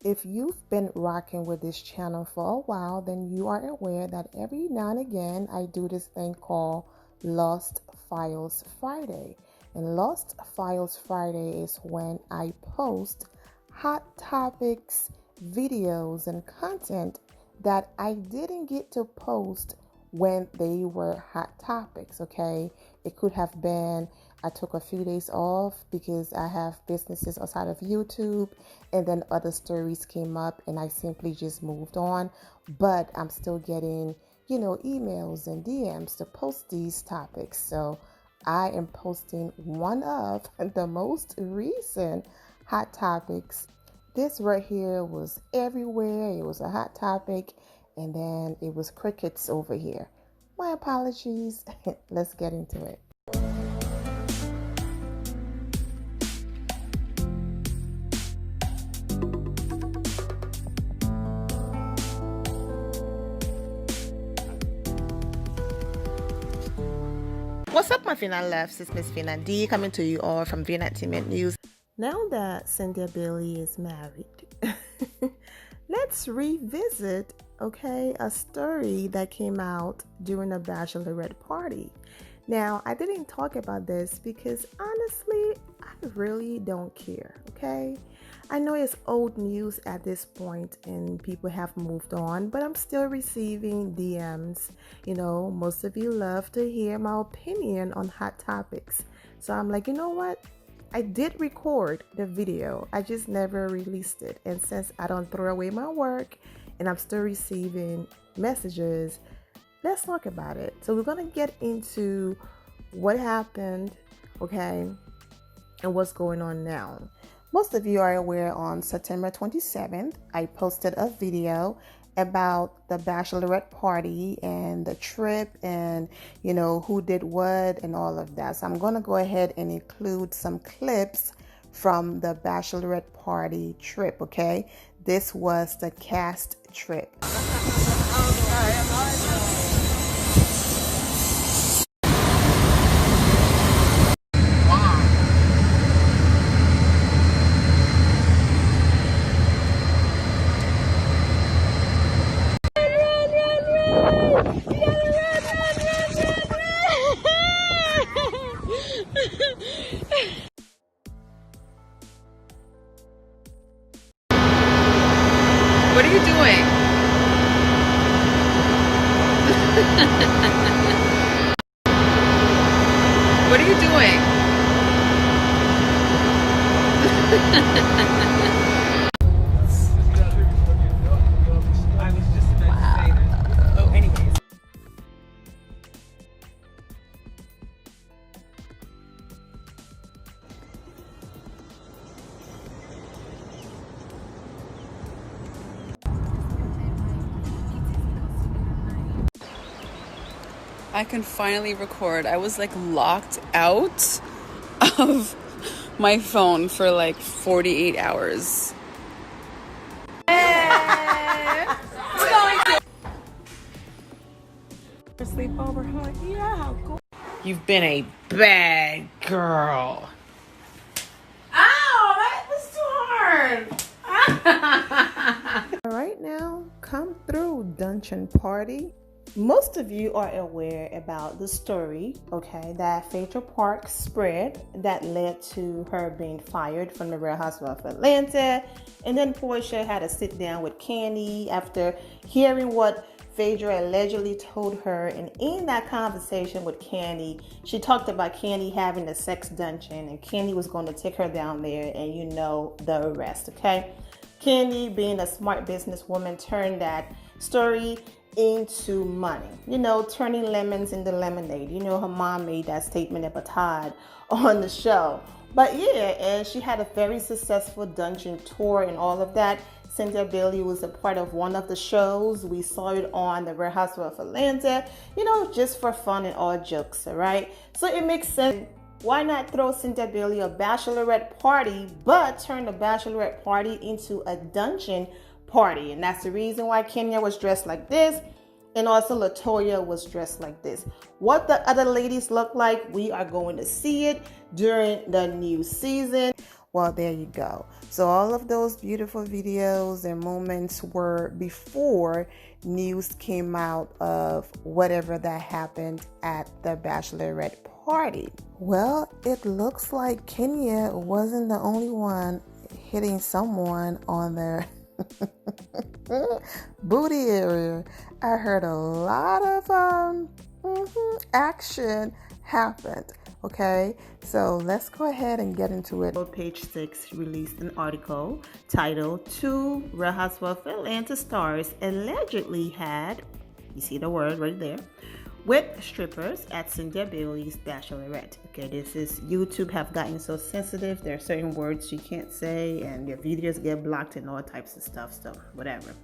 If you've been rocking with this channel for a while, then you are aware that every now and again I do this thing called Lost Files Friday. And Lost Files Friday is when I post hot topics, videos, and content that I didn't get to post when they were hot topics, okay? It could have been I took a few days off because I have businesses outside of YouTube, and then other stories came up and I simply just moved on. But I'm still getting, emails and DMs to post these topics. So I am posting one of the most recent hot topics. This right here was everywhere. It was a hot topic, and then it was crickets over here. My apologies. Let's get into it. What's up, my Fina Lefts? It's Miss Fina D coming to you all from Vienna Entertainment News. Now that Cynthia Bailey is married, let's revisit, a story that came out during a Bachelorette party. Now, I didn't talk about this because honestly, I really don't care, okay? I know it's old news at this point and people have moved on, but I'm still receiving DMs. Most of you love to hear my opinion on hot topics. So I'm like, you know what? I did record the video. I just never released it. And since I don't throw away my work and I'm still receiving messages, let's talk about it. So we're going to get into what happened, and what's going on now. Most of you are aware on September 27th, I posted a video about the Bachelorette party and the trip and, who did what and all of that. So I'm going to go ahead and include some clips from the Bachelorette party trip, okay? This was the cast trip. What are you doing? What are you doing? I can finally record. I was locked out of my phone for 48 hours. Hey! We're going to sleepover, huh? Yeah, cool. You've been a bad girl. Ow, that was too hard. All right, now come through, Dungeon Party. Most of you are aware about the story, that Phaedra Parks spread that led to her being fired from the Real Housewives of Atlanta. And then Porsha had a sit down with Candy after hearing what Phaedra allegedly told her. And in that conversation with Candy, she talked about Candy having a sex dungeon and Candy was going to take her down there, and you know the rest, Candy, being a smart businesswoman, turned that story into money, turning lemons into lemonade. Her mom made that statement at Batad on the show. But yeah, and she had a very successful dungeon tour and all of that. Cynthia Bailey was a part of one of the shows. We saw it on the Real Housewives of Atlanta, just for fun and all jokes, all right? So it makes sense. Why not throw Cynthia Bailey a bachelorette party, but turn the bachelorette party into a dungeon party? And that's the reason why Kenya was dressed like this, and also Latoya was dressed like this. What the other ladies look like, we are going to see it during the new season. Well, there you go. So all of those beautiful videos and moments were before news came out of whatever that happened at the Bachelorette party. Well, it looks like Kenya wasn't the only one hitting someone on their booty area. I heard a lot of action happened. Okay, so let's go ahead and get into it. Page 6 released an article titled "Two Real Housewives of Atlanta Stars Allegedly Had," you see the word right there, "with strippers at Cynthia Bailey's Bachelorette." Okay, this is YouTube have gotten so sensitive. There are certain words you can't say, and your videos get blocked and all types of stuff, so whatever.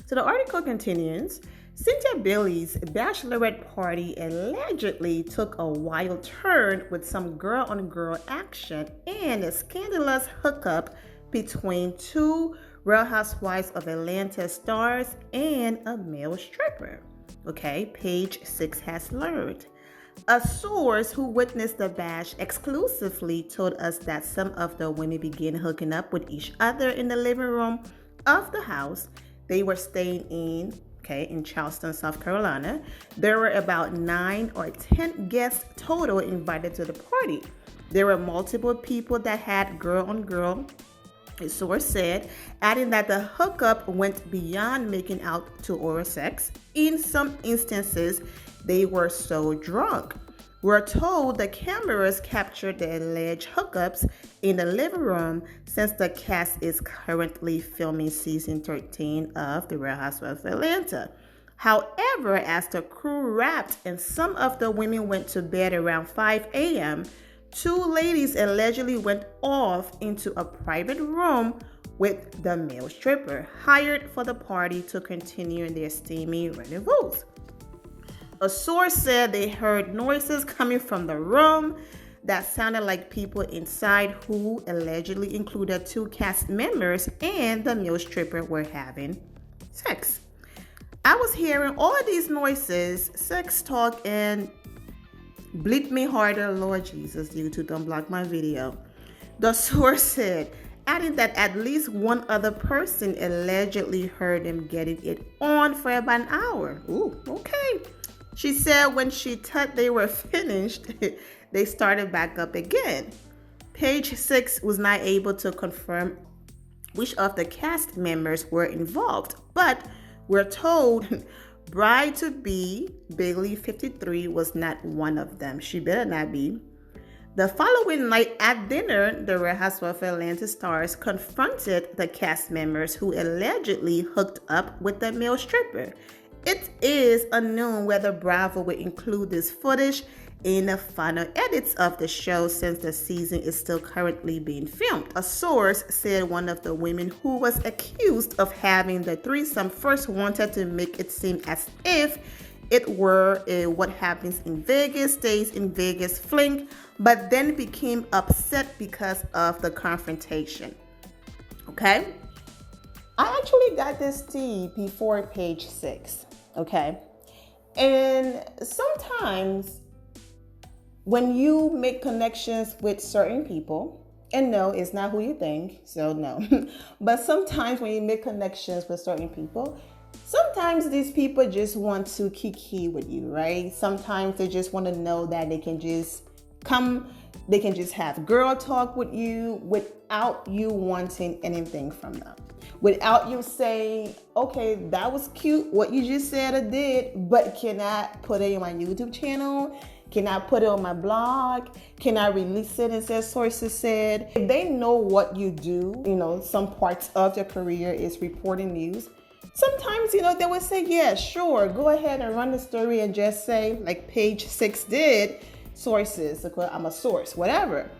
So the article continues. Cynthia Bailey's Bachelorette party allegedly took a wild turn with some girl-on-girl action and a scandalous hookup between two Real Housewives of Atlanta stars and a male stripper. Okay, page 6 has learned. A source who witnessed the bash exclusively told us that some of the women began hooking up with each other in the living room of the house they were staying in Charleston, South Carolina. There were about 9 or 10 guests total invited to the party. There were multiple people that had girl-on-girl, a source said, adding that the hookup went beyond making out to oral sex. In some instances, they were so drunk. We're told the cameras captured the alleged hookups in the living room since the cast is currently filming season 13 of The Real Housewives of Atlanta. However, as the crew wrapped and some of the women went to bed around 5 a.m., two ladies allegedly went off into a private room with the male stripper hired for the party to continue their steamy rendezvous. A source said they heard noises coming from the room that sounded like people inside, who allegedly included two cast members and the male stripper, were having sex. I was hearing all of these noises, sex talk, and bleep me harder, Lord Jesus, YouTube don't block my video. The source said, adding that at least one other person allegedly heard them getting it on for about an hour. Ooh, okay. She said when she thought they were finished, they started back up again. Page 6 was not able to confirm which of the cast members were involved, but we're told bride-to-be Bailey 53 was not one of them. She better not be. The following night at dinner, the Real Housewives of Atlanta stars confronted the cast members who allegedly hooked up with the male stripper. It is unknown whether Bravo will include this footage in the final edits of the show since the season is still currently being filmed. A source said one of the women who was accused of having the threesome first wanted to make it seem as if it were a what happens in Vegas stays in Vegas fling, but then became upset because of the confrontation. Okay? I actually got this tea before page 6. Okay? And sometimes when you make connections with certain people, and no, it's not who you think, so no. But sometimes when you make connections with certain people, sometimes these people just want to kiki with you, right? Sometimes they just want to know that they can just they can just have girl talk with you without you wanting anything from them. Without you saying, okay, that was cute, what you just said or did, but can I put it in my YouTube channel? Can I put it on my blog? Can I release it and say sources said? If they know what you do, some parts of your career is reporting news. Sometimes, they would say, yeah, sure, go ahead and run the story and just say, like page 6 did, sources, I'm a source, whatever.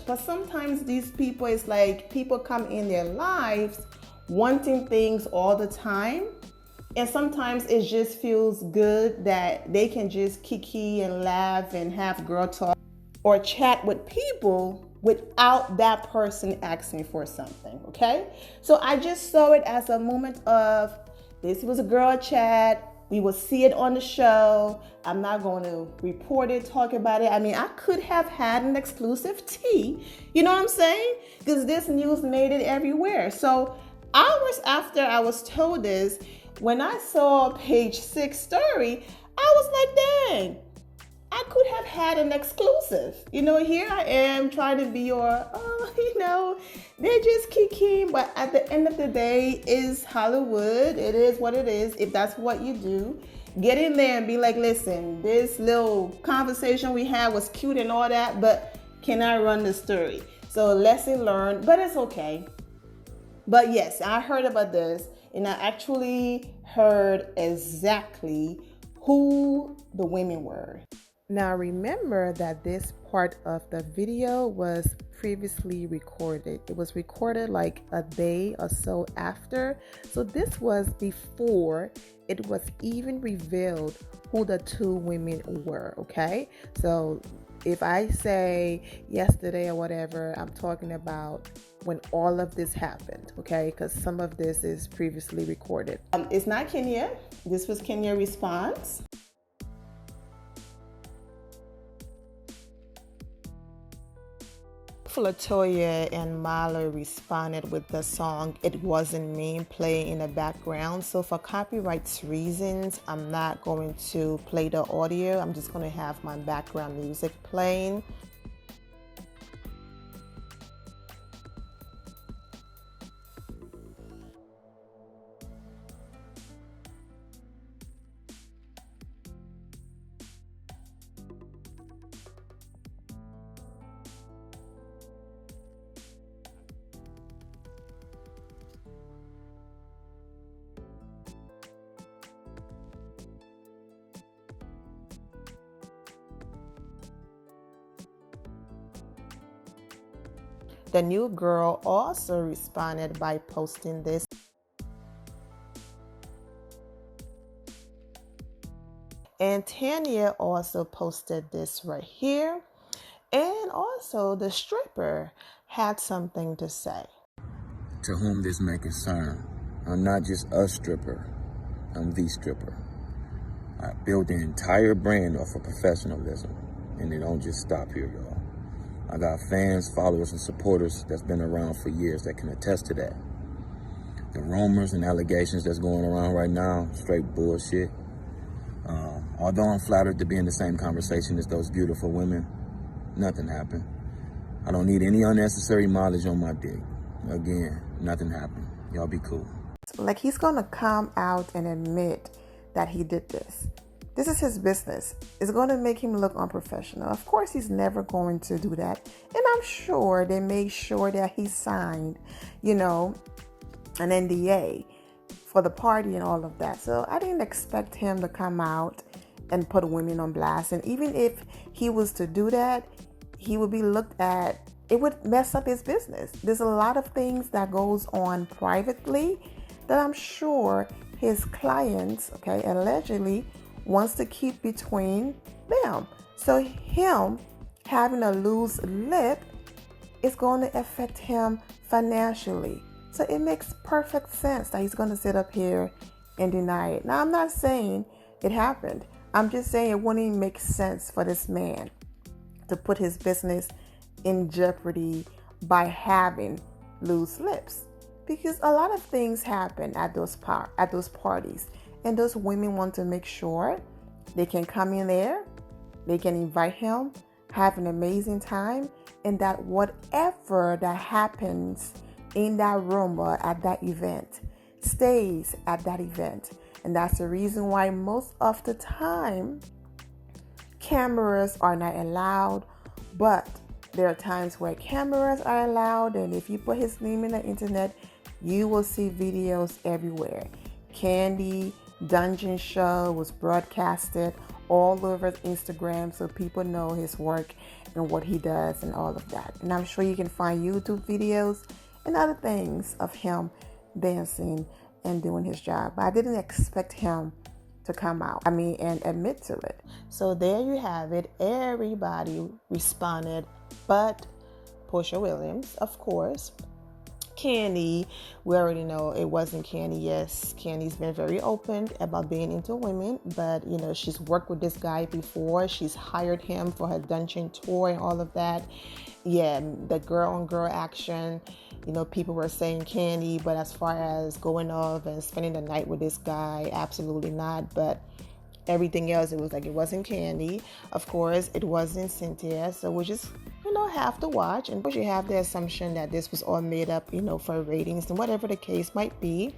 But sometimes these people, it's like people come in their lives wanting things all the time. And sometimes it just feels good that they can just kiki and laugh and have girl talk or chat with people without that person asking for something, okay? So I just saw it as a moment of, this was a girl chat, We will see it on the show. I'm not going to report it, talk about it. I mean, I could have had an exclusive tea. You know what I'm saying? Because this news made it everywhere. So hours after I was told this, when I saw page 6 story, I was like, dang, I could have had an exclusive. You know, here I am trying to be your, they're just kikiing. But at the end of the day, is Hollywood. It is what it is. If that's what you do, get in there and be like, listen, this little conversation we had was cute and all that, but can I run the story? So lesson learned, but it's okay. But yes, I heard about this, and I actually heard exactly who the women were. Now remember that this part of the video was previously recorded. It was recorded like a day or so after. So this was before it was even revealed who the two women were, okay? So if I say yesterday or whatever, I'm talking about when all of this happened, okay? Because some of this is previously recorded. It's not Kenya. This was Kenya's response. Latoya and Marla responded with the song It Wasn't Me playing in the background. So for copyright reasons, I'm not going to play the audio. I'm just going to have my background music playing. The new girl also responded by posting this. And Tanya also posted this right here. And also the stripper had something to say. To whom this may concern, I'm not just a stripper, I'm the stripper. I built an entire brand off of professionalism, and it don't just stop here, y'all. I got fans, followers, and supporters that's been around for years that can attest to that. The rumors and allegations that's going around right now, straight bullshit. Although I'm flattered to be in the same conversation as those beautiful women, nothing happened. I don't need any unnecessary mileage on my dick. Again, nothing happened. Y'all be cool. Like, he's gonna come out and admit that he did this. This is his business. It's going to make him look unprofessional. Of course, he's never going to do that. And I'm sure they made sure that he signed, an NDA for the party and all of that. So I didn't expect him to come out and put women on blast. And even if he was to do that, he would be looked at, it would mess up his business. There's a lot of things that goes on privately that I'm sure his clients, allegedly wants to keep between them. So him having a loose lip is going to affect him financially. So it makes perfect sense that he's going to sit up here and deny it. Now, I'm not saying it happened. I'm just saying it wouldn't even make sense for this man to put his business in jeopardy by having loose lips. Because a lot of things happen at those parties. And those women want to make sure they can come in there, they can invite him, have an amazing time, and that whatever that happens in that room or at that event stays at that event. And that's the reason why most of the time cameras are not allowed, but there are times where cameras are allowed, and if you put his name in the internet, you will see videos everywhere. Candy Dungeon show was broadcasted all over Instagram, so people know his work and what he does and all of that. And I'm sure you can find YouTube videos and other things of him dancing and doing his job. But I didn't expect him to come out, and admit to it. So there you have it. Everybody responded but Porsha Williams, of course. Candy, we already know it wasn't Candy. Yes, Candy's been very open about being into women, but you know, she's worked with this guy before. She's hired him for her dungeon tour and all of that. Yeah, the girl on girl action, you know, people were saying Candy, but as far as going off and spending the night with this guy, absolutely not. But everything else, it was like it wasn't Candy. Of course, it wasn't Cynthia. So we just, you know, have to watch. And you have the assumption that this was all made up, you know, for ratings and whatever the case might be.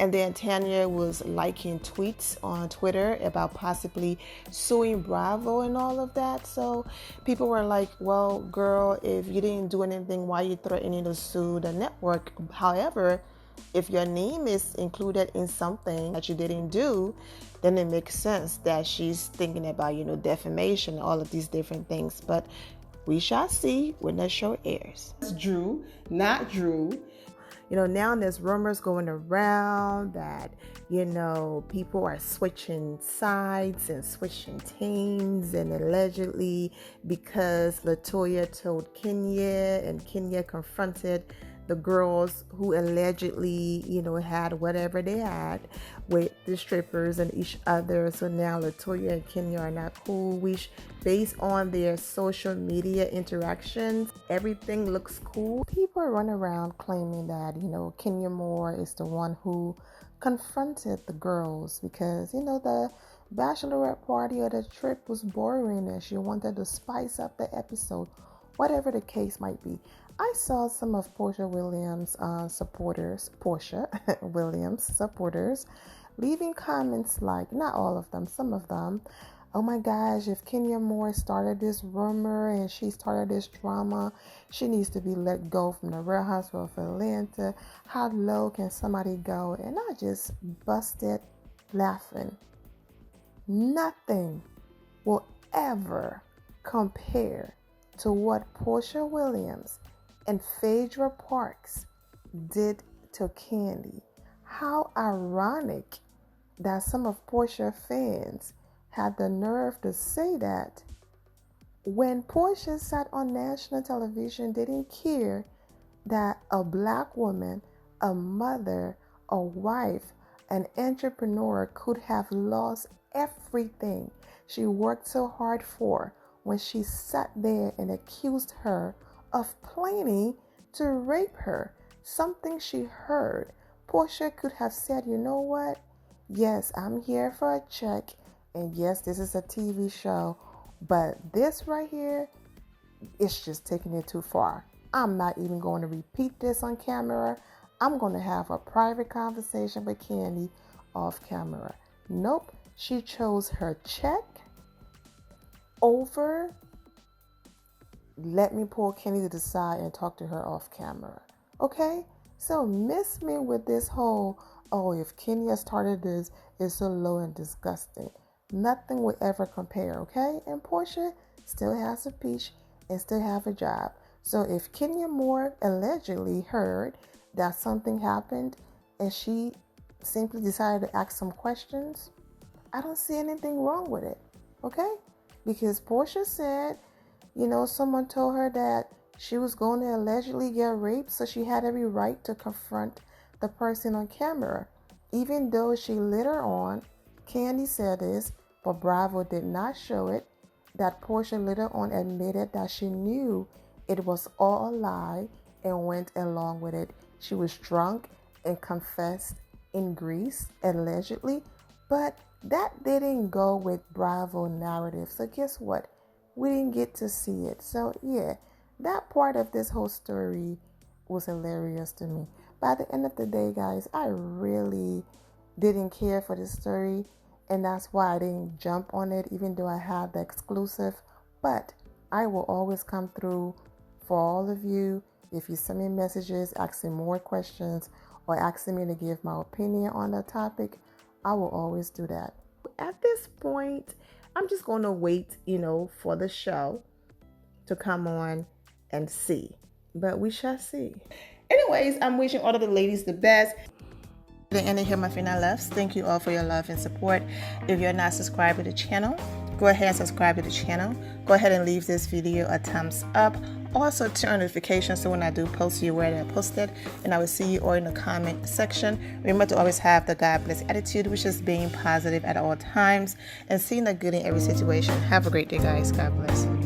And then Tanya was liking tweets on Twitter about possibly suing Bravo and all of that. So people were like, well, girl, if you didn't do anything, why are you threatening to sue the network? However, if your name is included in something that you didn't do, then it makes sense that she's thinking about, you know, defamation, all of these different things. But we shall see when the show airs. It's Drew, not Drew. You know, now there's rumors going around that, you know, people are switching sides and switching teams, and allegedly because LaToya told Kenya and Kenya confronted the girls who allegedly, you know, had whatever they had with the strippers and each other. So now LaToya and Kenya are not cool, which based on their social media interactions, everything looks cool. People run around claiming that, you know, Kenya Moore is the one who confronted the girls because, you know, the Bachelorette party or the trip was boring and she wanted to spice up the episode, whatever the case might be. I saw some of Porsha Williams supporters leaving comments like, not all of them, some of them, oh my gosh, if Kenya Moore started this rumor and she started this drama, she needs to be let go from the Real Housewives of Atlanta. How low can somebody go? And I just busted laughing. Nothing will ever compare to what Porsha Williams and Phaedra Parks did to Candy. How ironic that some of Porsha fans had the nerve to say that when Porsha sat on national television, didn't care that a black woman, a mother, a wife, an entrepreneur could have lost everything she worked so hard for when she sat there and accused her of planning to rape her, something she heard. Porsha could have said, you know what? Yes, I'm here for a check, and yes, this is a TV show, but this right here, it's just taking it too far. I'm not even going to repeat this on camera. I'm going to have a private conversation with Candy off camera. Nope, she chose her check over let me pull Kenny to the side and talk to her off camera. Okay? So miss me with this whole, oh, if Kenya started this, it's so low and disgusting. Nothing will ever compare, okay? And Porsha still has a peach and still have a job. So if Kenya Moore allegedly heard that something happened and she simply decided to ask some questions, I don't see anything wrong with it, okay? Because Porsha said, you know, someone told her that she was going to allegedly get raped, so she had every right to confront the person on camera. Even though she later on, Candy said this, but Bravo did not show it, that Porsha later on admitted that she knew it was all a lie and went along with it. She was drunk and confessed in Greece, allegedly, but that didn't go with Bravo narrative. So guess what? We didn't get to see it. So yeah, that part of this whole story was hilarious to me. But at the end of the day, guys, I really didn't care for this story, and that's why I didn't jump on it, even though I had the exclusive. But I will always come through for all of you. If you send me messages asking more questions or asking me to give my opinion on the topic, I will always do that. At this point, I'm just going to wait, you know, for the show to come on and see. But we shall see. Anyways, I'm wishing all of the ladies the best. The end of here, my final loves. Thank you all for your love and support. If you're not subscribed to the channel, go ahead and subscribe to the channel. Go ahead and leave this video a thumbs up. Also turn on notifications so when I do post, you're aware that I posted, and I will see you all in the comment section. Remember to always have the God bless attitude, which is being positive at all times and seeing the good in every situation. Have a great day, guys. God bless.